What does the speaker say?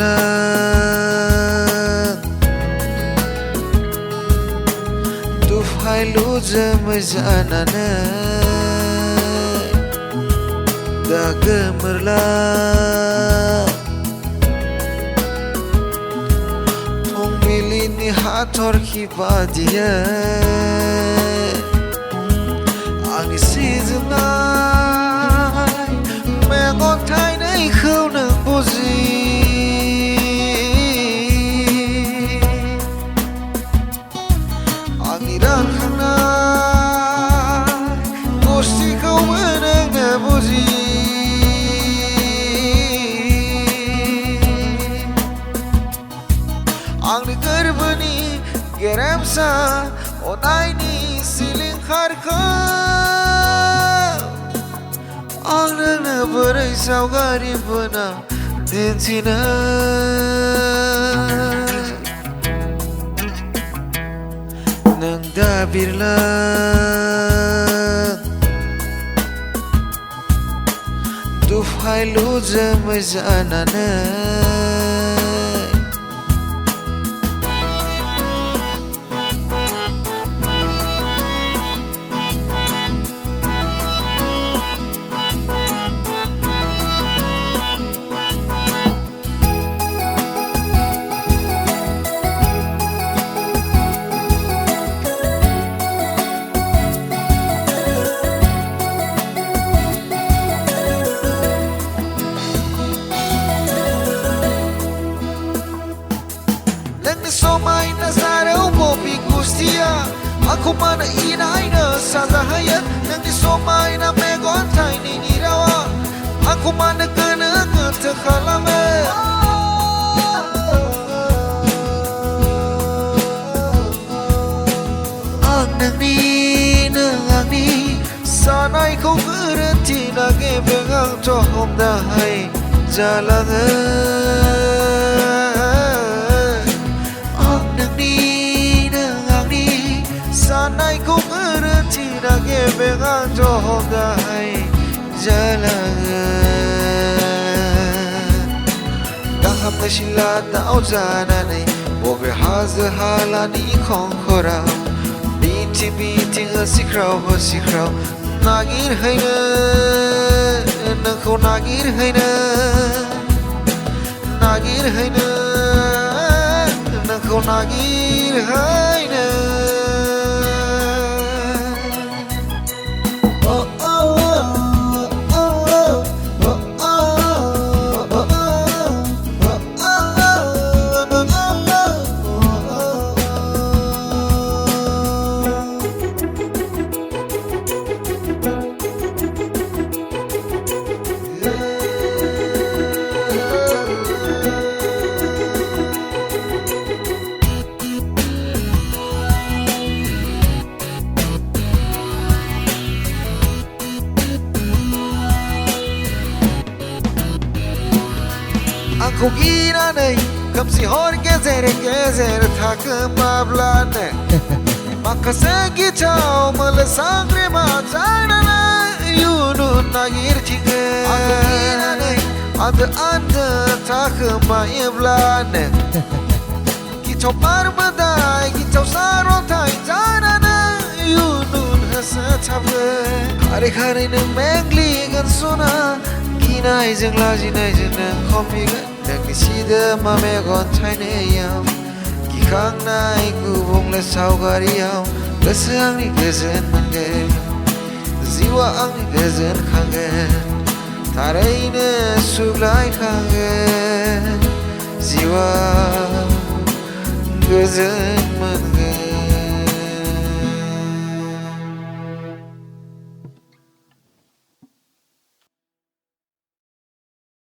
birlang Dufhai luzem zananay Da gemerlang Thong milini hathor kibadiya Ang isiznay Mengon thai nay khâu nang bozi Ang iran khanay Gosti khâu menang na bozi Ang ni gerbani geremsa Onay ni siling kharka Ang nanabaray saugari bana Dintina Nang dabirlang Dufhai luzem zananay Somai nazareu popi gustia Aku mana inaina sazahayat Nanti somai na megon taini nirawa Aku mana kena ketekhalame Ang ni Sanai kau berhenti nage bengang tohom dahai jalangan Sanai ko berhenti nage bengang tohom dahai jalangan Daham na sila tao jananay Bobe haza halani kong koraw Biti hasikraw Nagir hay na Nako nagir hay na Nako nagir hay na Aku kira nay Kamsi hor gezer takım ablane Maka segi çao Malesang rema Zanana Yunun nagir tige Aku kira nay Adı takım ablane Kitau parbaday Kitau sarotay Zanana Yunun hasa tabe Hari mengli gan sona Kinay jeng lajinay jeng nang komigan Nang sida mamegon tainayam Kikang nai gubong le saugariam Lesang ni gezen mangge Ziwa ang ni gezen kangen Tarayne suglay kangen Ziwa gezen